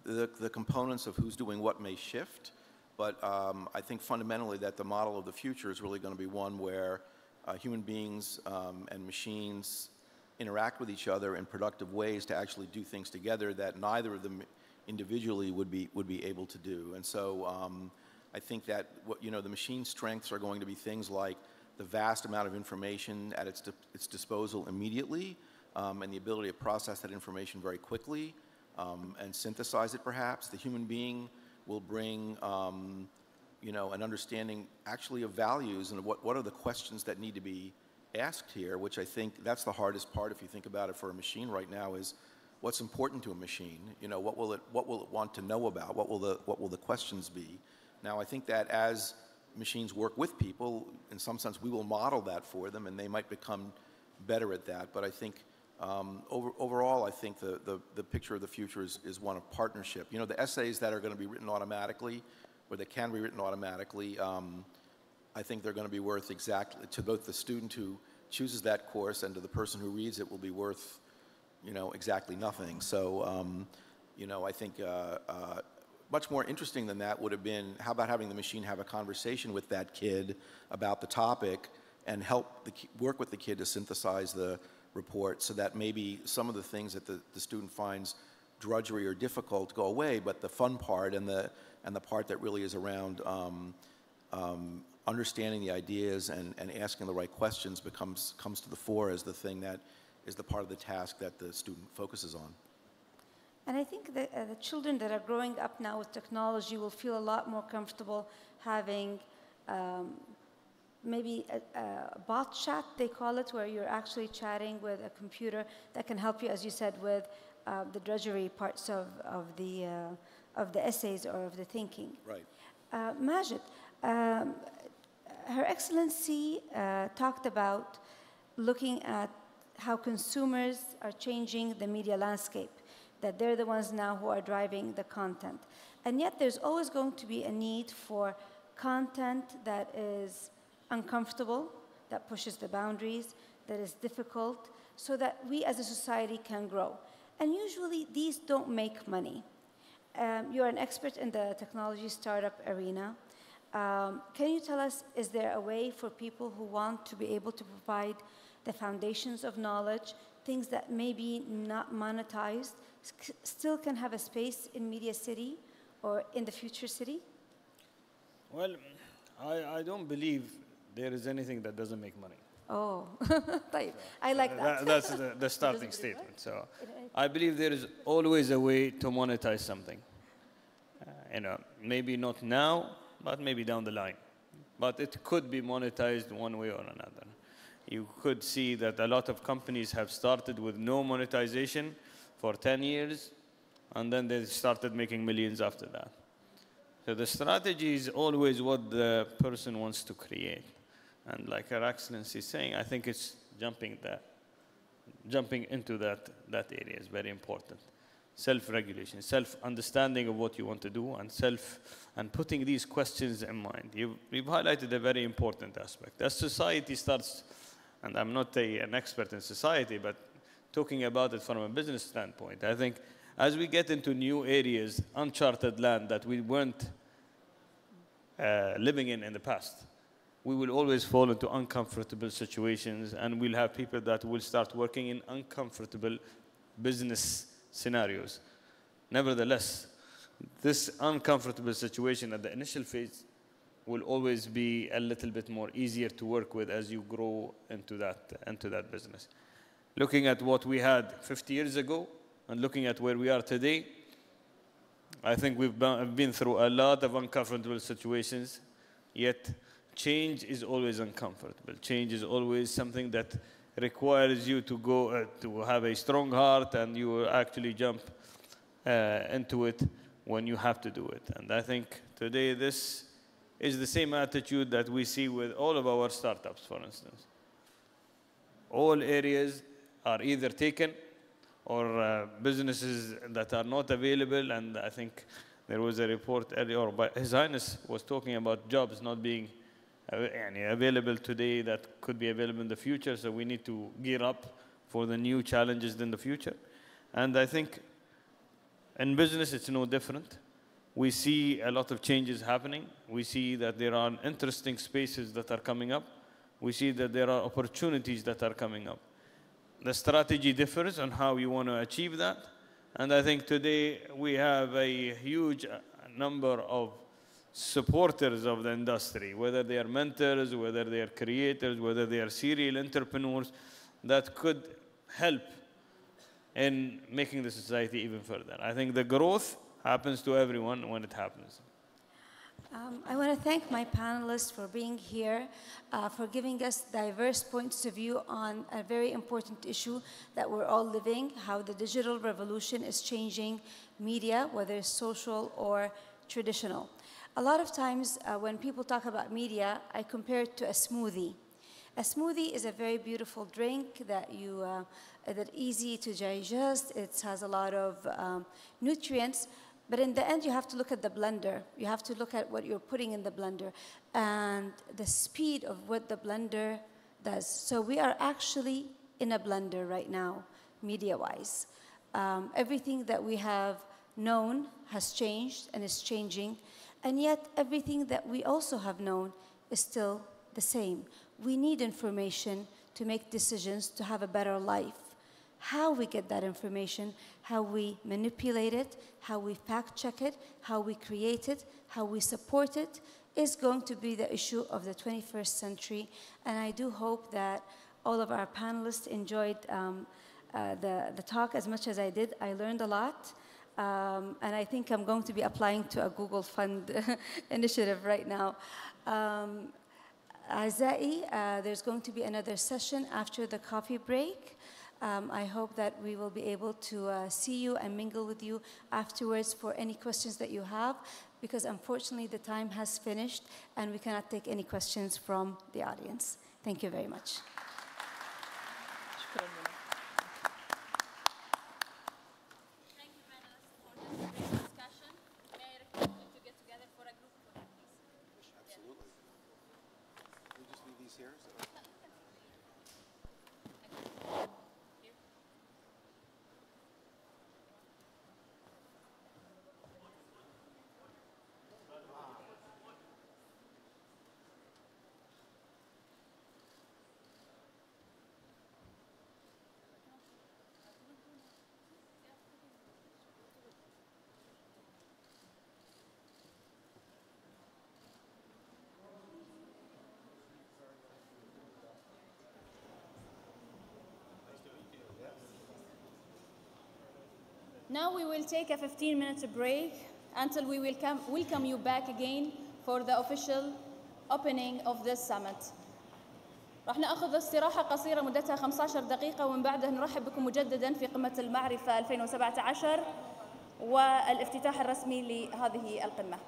the components of who's doing what may shift, but I think fundamentally that the model of the future is really going to be one where human beings and machines interact with each other in productive ways to actually do things together that neither of them individually would be able to do. And so I think that the machine's strengths are going to be things like the vast amount of information at its disposal immediately, and the ability to process that information very quickly and synthesize it perhaps. The human being will bring an understanding actually of values and what are the questions that need to be asked here, which I think that's the hardest part if you think about it for a machine right now, is what's important to a machine. You know, what will it want to know about? What will the questions be? Now, I think that as machines work with people, in some sense, we will model that for them, and they might become better at that. But I think overall, I think the picture of the future is one of partnership. You know, the essays that are going to be written automatically, or that can be written automatically, I think they're going to be worth exactly, to both the student who chooses that course and to the person who reads it, will be worth, exactly nothing. So, I think much more interesting than that would have been, how about having the machine have a conversation with that kid about the topic and help work with the kid to synthesize the report, so that maybe some of the things that the student finds drudgery or difficult go away, but the fun part and the part that really is around understanding the ideas and asking the right questions comes to the fore as the thing that is the part of the task that the student focuses on. And I think that the children that are growing up now with technology will feel a lot more comfortable having maybe a bot chat, they call it, where you're actually chatting with a computer that can help you, as you said, with the drudgery parts of the essays or of the thinking. Right. Majid, Her Excellency talked about looking at how consumers are changing the media landscape, that they're the ones now who are driving the content. And yet there's always going to be a need for content that is uncomfortable, that pushes the boundaries, that is difficult, so that we as a society can grow. And usually these don't make money. You're an expert in the technology startup arena. Can you tell us, is there a way for people who want to be able to provide the foundations of knowledge, things that may be not monetized, still can have a space in Media City or in the future city? Well, I don't believe there is anything that doesn't make money. Oh, I like that. That's the starting statement. So I believe there is always a way to monetize something. Maybe not now, but maybe down the line. But it could be monetized one way or another. You could see that a lot of companies have started with no monetization for 10 years, and then they started making millions after that. So the strategy is always what the person wants to create. And like Her Excellency is saying, I think it's jumping into that area is very important. Self-regulation, self-understanding of what you want to do, and putting these questions in mind. You've highlighted a very important aspect. As society starts and I'm not an expert in society, but talking about it from a business standpoint, I think as we get into new areas, uncharted land that we weren't living in the past, we will always fall into uncomfortable situations, and we'll have people that will start working in uncomfortable business scenarios. Nevertheless, this uncomfortable situation at the initial phase will always be a little bit more easier to work with as you grow into that business. Looking at what we had 50 years ago and looking at where we are today, I think we've been through a lot of uncomfortable situations, yet change is always uncomfortable. Change is always something that requires you to go to have a strong heart, and you will actually jump into it when you have to do it. And I think today this is the same attitude that we see with all of our startups, for instance. All areas are either taken or businesses that are not available, and I think there was a report earlier, but His Highness was talking about jobs not being available today that could be available in the future, so we need to gear up for the new challenges in the future. And I think in business it's no different. We see a lot of changes happening. We see that there are interesting spaces that are coming up. We see that there are opportunities that are coming up. The strategy differs on how you want to achieve that. And I think today we have a huge number of supporters of the industry, whether they are mentors, whether they are creators, whether they are serial entrepreneurs, that could help in making the society even further. I think the growth happens to everyone when it happens. I want to thank my panelists for being here, for giving us diverse points of view on a very important issue that we're all living, how the digital revolution is changing media, whether it's social or traditional. A lot of times when people talk about media, I compare it to a smoothie. A smoothie is a very beautiful drink that that's easy to digest. It has a lot of nutrients. But in the end, you have to look at the blender. You have to look at what you're putting in the blender and the speed of what the blender does. So we are actually in a blender right now, media-wise. Everything that we have known has changed and is changing, and yet everything that we also have known is still the same. We need information to make decisions to have a better life. How we get that information, how we manipulate it, how we fact check it, how we create it, how we support it, is going to be the issue of the 21st century. And I do hope that all of our panelists enjoyed the talk as much as I did. I learned a lot. And I think I'm going to be applying to a Google Fund initiative right now. Azai, there's going to be another session after the coffee break. I hope that we will be able to see you and mingle with you afterwards for any questions that you have, because unfortunately the time has finished and we cannot take any questions from the audience. Thank you very much. Now we will take a 15-minute break until we will welcome you back again for the official opening of this summit. راح ناخذ استراحة قصيرة مدتها 15 دقيقة، ومن بعدها نرحب بكم مجددا في قمة المعرفة 2017 والافتتاح الرسمي لهذه القمة.